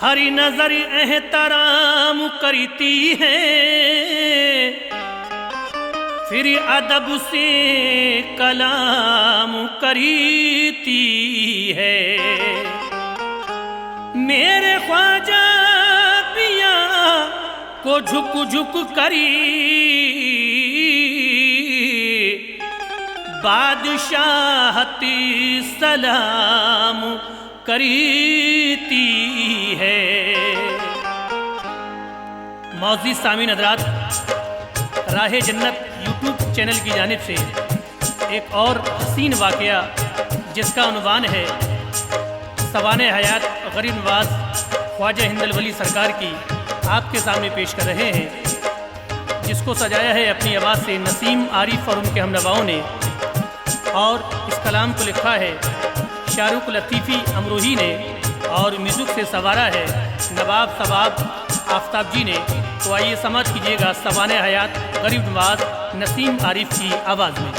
हरी नजर एहतराम करती है, फिर अदब से कलाम करती है। मेरे ख्वाजा पिया को झुक झुक करी बादशाहती सलाम करती है। मौजूद सामीन हज़रात, राहे जन्नत यूट्यूब चैनल की जानिब से एक और हसीन वाक़या जिसका उन्वान है सवाने हयात गरीब नवाज ख्वाजा हिंदल वली सरकार की आपके सामने पेश कर रहे हैं, जिसको सजाया है अपनी आवाज़ से नसीम आरिफ और उनके हमनवाओं ने। और इस कलाम को लिखा है शाहरुख लतीफ़ी अमरोही ने और म्यूज़िक से संवारा है नवाब सवाब आफ्ताब जी ने। तो आइए समझ कीजिएगा सवाने हयात गरीब नवाज नसीम आरिफ की आवाज़ में।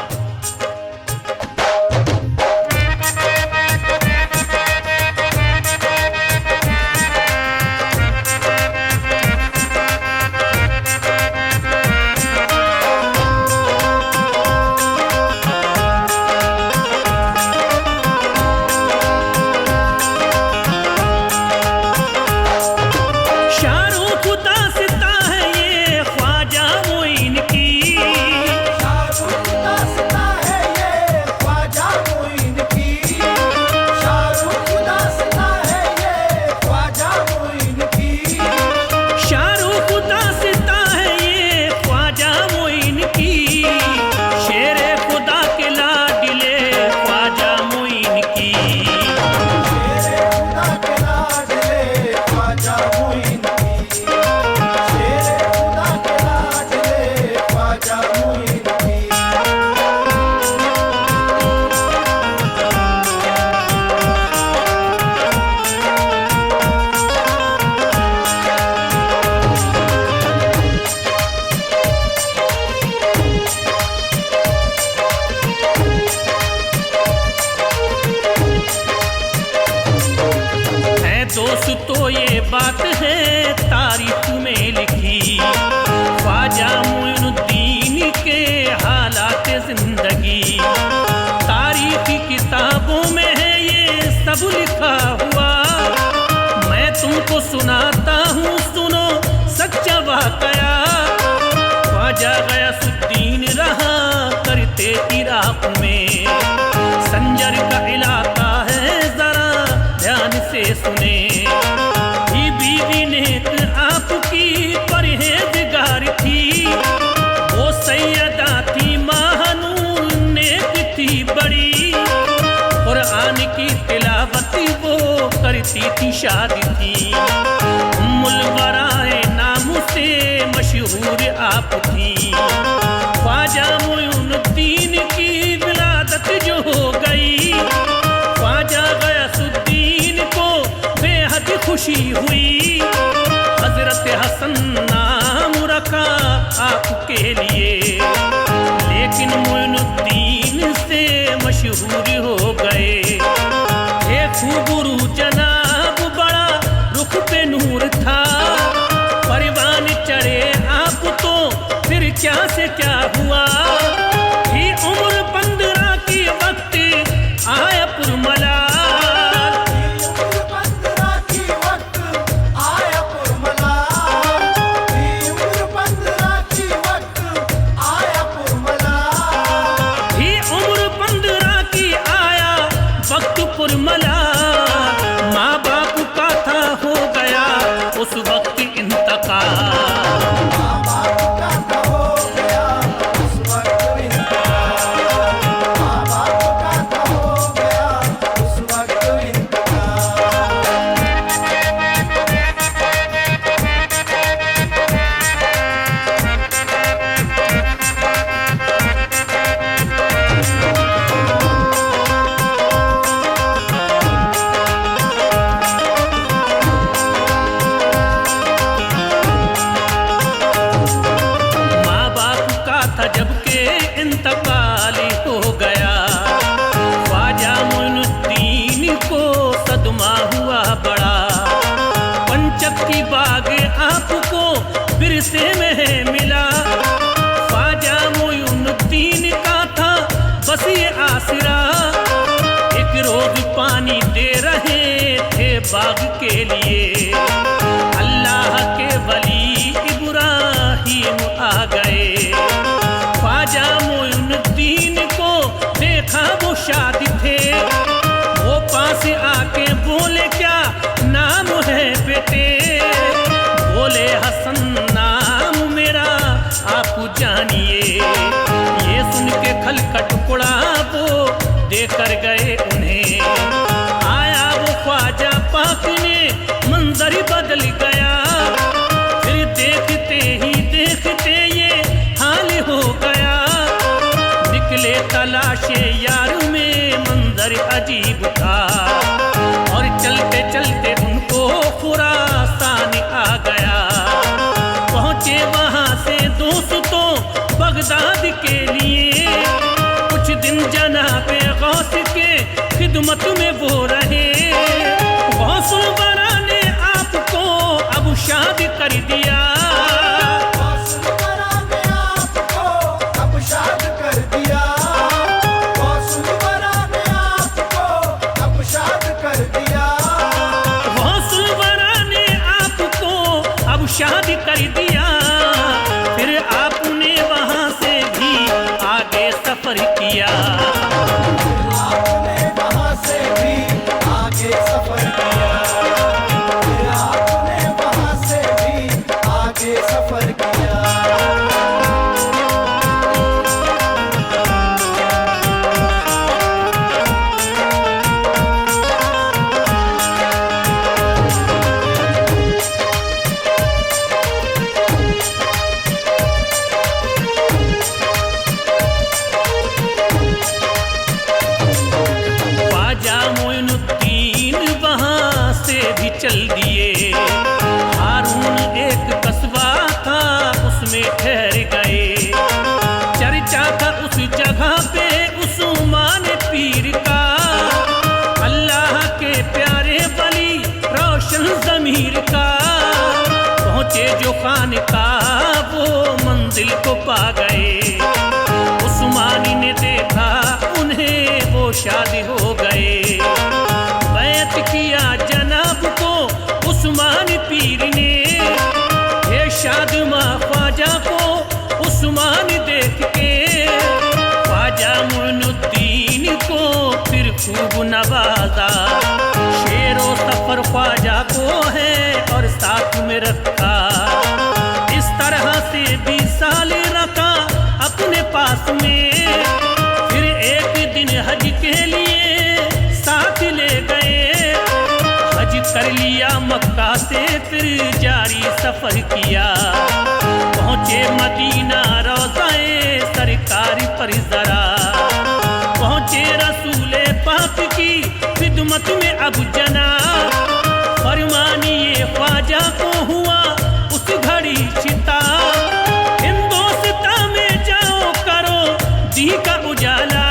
दोस्तों ये बात है तारीख में लिखी, ख्वाजा मोइनुद्दीन के हालात जिंदगी तारीख की किताबों में है ये सब लिखा हुआ। मैं तुमको सुनाता हूँ, सुनो सच्चा वाकया। ख्वाजा गयासुद्दीन रहा करते इराक में, संजर का इलाका है जरा ध्यान से सुने। बीवी नेक आपकी परहेजगार थी, वो सैयदा थी महानूर नेक थी बड़ी। कुरान की तिलावत वो करती थी, शादी थी उम्मुल वराए नाम से मशहूर आप थी। ख्वाजा मोइनुद्दीन की विलादत जो हो गई, ख्वाजा गयासुद्दीन को बेहद खुशी हुई। हजरत हसन नाम रखा आपके लिए, लेकिन मोइनुद्दीन से मशहूर हो गए। खूबरू जनाब बड़ा रुख पे नूर था, परवान चढ़े आप तो फिर क्या से क्या हुआ। ही उम्र 15 की वक्त आया पुरमला, की बाग आपको विरसे में मिला। ख्वाजा मोइनुद्दीन का था बस ये आसरा, एक रोज पानी दे रहे थे बाग के लिए। अल्लाह के वली इब्राहिम आ गए। ख्वाजा मोइनुद्दीन को देखा वो शादी थे, वो पास आके बोले क्या नाम है बेटे? बोले हसन नाम मेरा आप जानिए। ये सुन के खल का टुकड़ा वो देकर गए उन्हें। आया वो ख्वाजा पाक ने मंजर बदल गया, फिर देखते ही देखते ये हाल हो गया। निकले तलाशे यार में मंजर अजीब था, और चलते चलते उनको खुरासान आ गया। पहुंचे वहां से दोस्तों बगदाद के लिए, कुछ दिन जनाबे गौस के खिदमत में वो रहे। गौसुल बरा ने आपको अब शादी कर दिया। शादी कर दिया, फिर आपने वहां से भी आगे सफर किया। आपने वहां से भी आगे सफर किया। आपने वहां से भी आगे सफर किया। चल दिए। हारून एक कस्बा था उसमें ठहर गए। चर्चा था उस जगह पे उस्मान पीर का, अल्लाह के प्यारे वली रोशन ज़मीर का। पहुंचे जो खानका वो मंजिल को पा गए। उस्मानी ने देखा उन्हें वो शादी हो गए। बैत किया जनाब को उस्मान पीर ने, ये शादमा ख्वाजा को उस्मान देख के। ख्वाजा मोइनुद्दीन को फिर खूब नवाजा। शेरो सफर ख्वाजा को है और साथ में रखा। इस तरह से 20 साल रखा अपने पास में। फिर एक दिन हज के लिए साथ ले गए। हज कर लिया मक्का से फिर जारी सफर किया। पहुंचे मदीना रोज़ाए सरकारी पर जरा। पहुंचे रसूले पाक की खिदमत में अब जना। फरमानिए ख्वाजा को हुआ उस घड़ी चिता। हिंदुस्तान में जाओ करो दी का उजाला।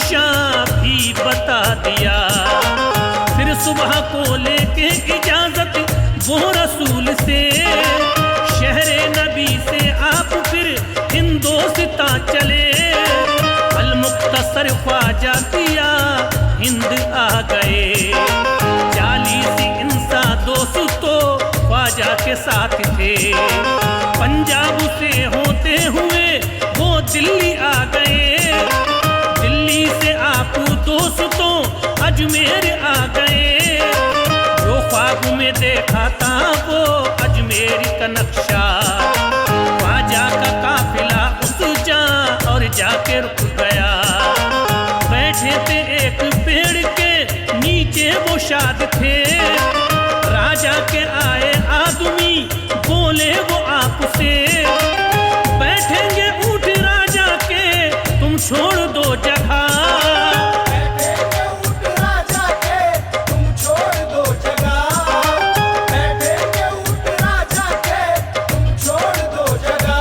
दिशा भी बता दिया। फिर सुबह को लेके इजाजत वो रसूल से, शहरे नबी से आप फिर हिंदोस्तां चले। अल मुख्तसर ख्वाजा पिया हिंद आ गए। 40 इंसान दोस्तों ख्वाजा के साथ थे। पंजाब से होते हुए वो दिल्ली आ गए। दिल्ली से आप दोस्तों अजमेर आ गए। जो ख्वाब में देखा था वो अजमेर का नक्शा, ख्वाजा का काफिला उस जा और जाके रुक गया। बैठे थे एक पेड़ के नीचे वो शाद थे। राजा के आए आदमी बोले वो आपसे, बैठेंगे ऊंट राजा के तुम छोड़ दो जगह। बैठेंगे ऊंट राजा के तुम छोड़ दो जगह। बैठेंगे ऊंट राजा के तुम छोड़ दो जगह।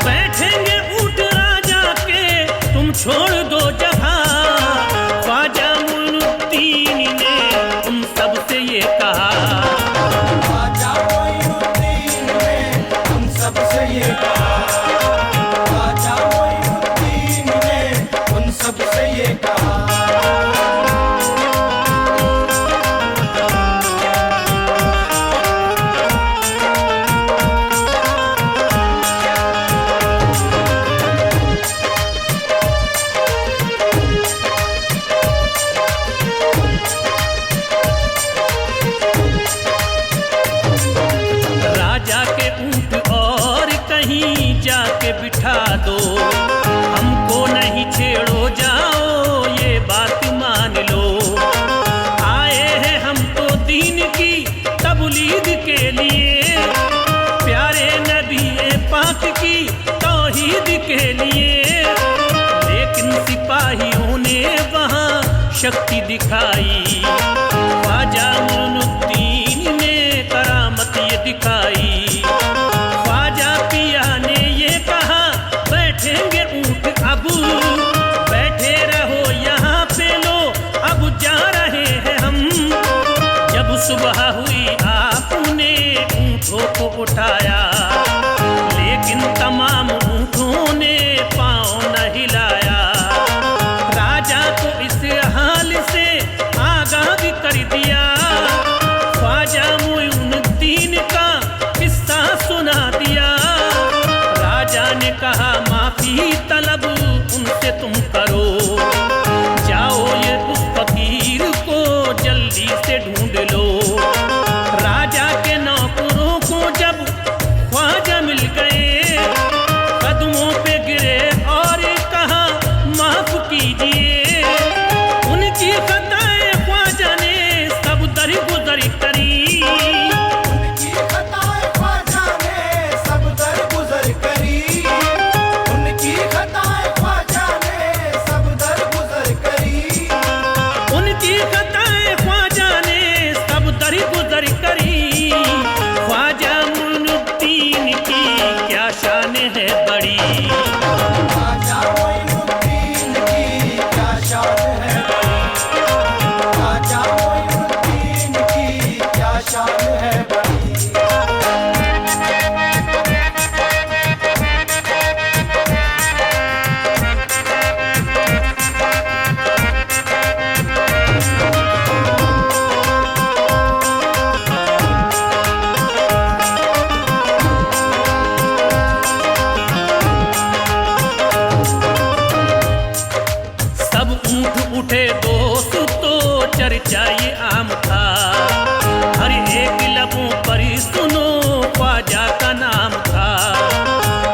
बैठेंगे ऊंट राजा के तुम छोड़ दो जगह। ख्वाजा मुइनुद्दीन ने उन सब से ये कहा। ख्वाजा मोइनुद्दीन ने उन सब से ये कहा। ख्वाजा मोइनुद्दीन ने उन सब से ये कहा। राजा के ऊंट और कहीं जाके बिठा दो, हमको नहीं छेड़ो जाओ ये बात मान लो। आए हैं हम तो दीन की तबलीग के लिए, प्यारे नबी पाक की तौहीद के लिए। लेकिन सिपाहियों ने वहाँ शक्ति दिखाई। ख्वाजा मुइनुद्दीन ने करामत ये दिखाई। ख्वाजा पिया ने ये कहा बैठेंगे ऊंट अब, बैठे रहो यहाँ पे लो अब जा रहे हैं हम। जब सुबह हुई आपने ऊंटों को उठाया, लेकिन तमाम ऊंटों ने पाँव न हिलाया। राजा को इस हाल से आगाह भी कर दिया। ख्वाजा मुइनुद्दीन का किस्सा सुना दिया। राजा ने कहा माफी तलब उनसे तुम करो, जाओ ये उस फकीर को जल्दी से ढूंढ लो। राजा के नौकरों को जब ख्वाजा मिल गए, कदमों पे गिरे और कहा माफ कीजिए। उनकी खताएं ख्वाजा ने सब दरगुजर करी। उनकी खताएं ख्वाजा ने सब दरगुजर करी। उनकी खताएं ख्वाजा ने सब दरगुजर करी। उनकी खताएं ख्वाजा ने सब दरगुजर करी। ख्वाजा मुइनुद्दीन की क्या शान है बड़ी। ख्वाजा मोइनुद्दीन की क्या शान है बड़ी। ख्वाजा मोइनुद्दीन की क्या शान है बड़ी। सब ऊंट उठे दोस्त तो चर्चा ये आम था। हर एक लबों पर ही सुनो ख्वाजा का नाम था।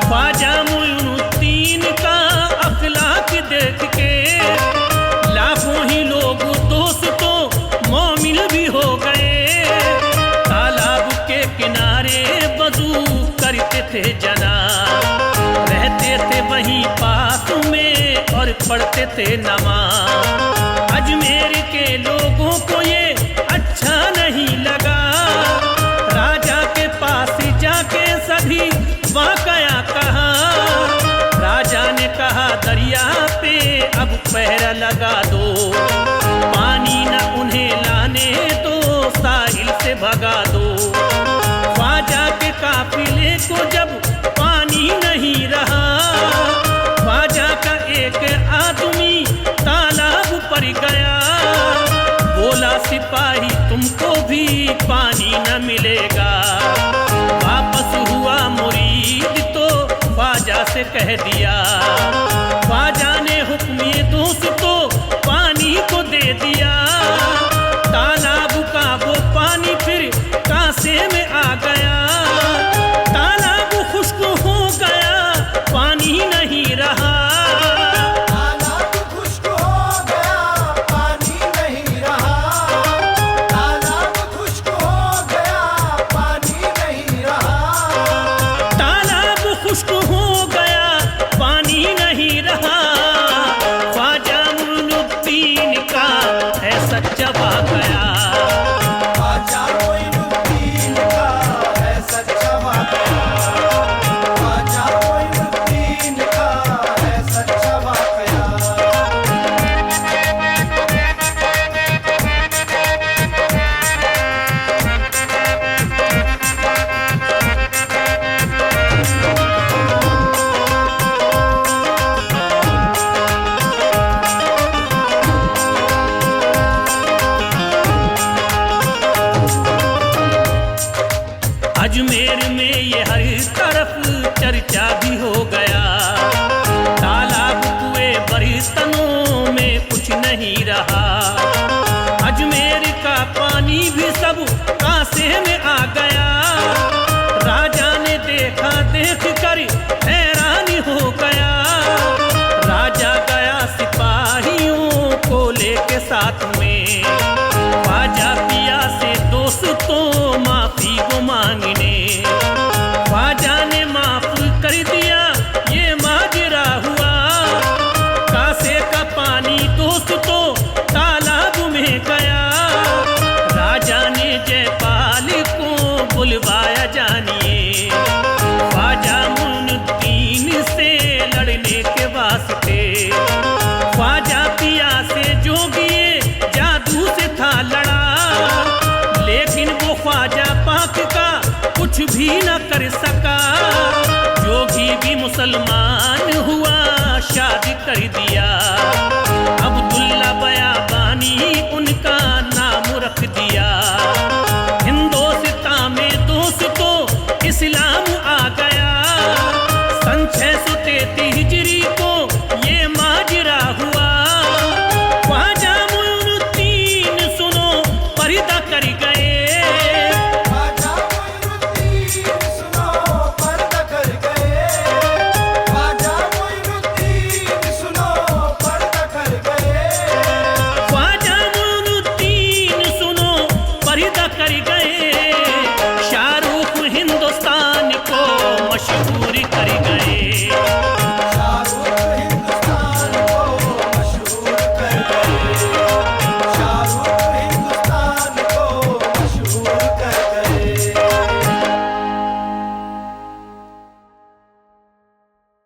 ख्वाजा मुइनुद्दीन का अखलाक देख के लाखों ही लोग दोस्तों मोमिन भी हो गए। तालाब के किनारे वजू करते थे जनाब, रहते थे वहीं पास में और पढ़ते थे नमाज। अजमेर के लोगों को ये अच्छा नहीं लगा। राजा के पास जाके सभी वाकया कहा। राजा ने कहा दरिया पे अब पहरा लगा दो, पानी न उन्हें लाने दो, साहिल से भगा दो। ख्वाजा के काफिले को जब पानी नहीं रहा, ख्वाजा का एक आदमी तालाब पर गया, बोला सिपाही तुमको भी पानी न मिलेगा। वापस हुआ मुरीद तो ख्वाजा से कह दिया, ख्वाजा ने हुक्म दोस्तों पानी को दे दिया। तालाब का वो पानी फिर कांसे में आ गया, तालाब खुश्क हो गया, पानी नहीं रहा। तालाब खुश्क हो गया, पानी नहीं रहा। तालाब खुश्क हो गया, पानी नहीं रहा। तालाब खुश्क हो गया, पानी नहीं रहा। ख्वाजा मोइनुद्दीन का है सच्चा वाकया। ख्वाजा मोइनुद्दीन का है सच्चा वाकया। ख्वाजा मोइनुद्दीन का है सच्चा वाकया। अजमेर में ये हर तरफ चर्चा भी हो गया, तालाब कुएं बर्तनों में कुछ नहीं रहा। अजमेर का पानी भी सब कांसे में आ गया। राजा ने देखा, देख कर हैरानी हो गया। राजा गया सिपाहियों को लेके साथ में, ख्वाजा पिया से दोस्तों माफी को मांगने। ख्वाजा ने माफ कर दिया, ये माजरा हुआ। कासे का पानी दोस्तों तालाब में गया। राजा ने जयपाल को बुलवाया, जानिए ख्वाजा मोइनुद्दीन से लड़ने के वास्ते। ख्वाजा पिया से जोगिए जादू से था लड़ा, लेकिन वो ख्वाजा पाक का कुछ भी न कर सका। जोगी भी मुसलमान हुआ, शादी कर दिया। अब्दुल्ला बयाबानी उनका नाम रख दिया। हिंदोस्तान में दोस्तों इस्लाम आ गया। सन 633 हिजरी को ये माजरा हुआ। ख्वाजा मोइनुद्दीन सुनो पर्दा कर गए। ख्वाजा मोइनुद्दीन सुनो पर्दा कर गए। ख्वाजा मोइनुद्दीन सुनो पर्दा कर गए। ख्वाजा मोइनुद्दीन सुनो पर्दा कर गए। शाहरुख हिंदुस्तान को मशहूर कर गए।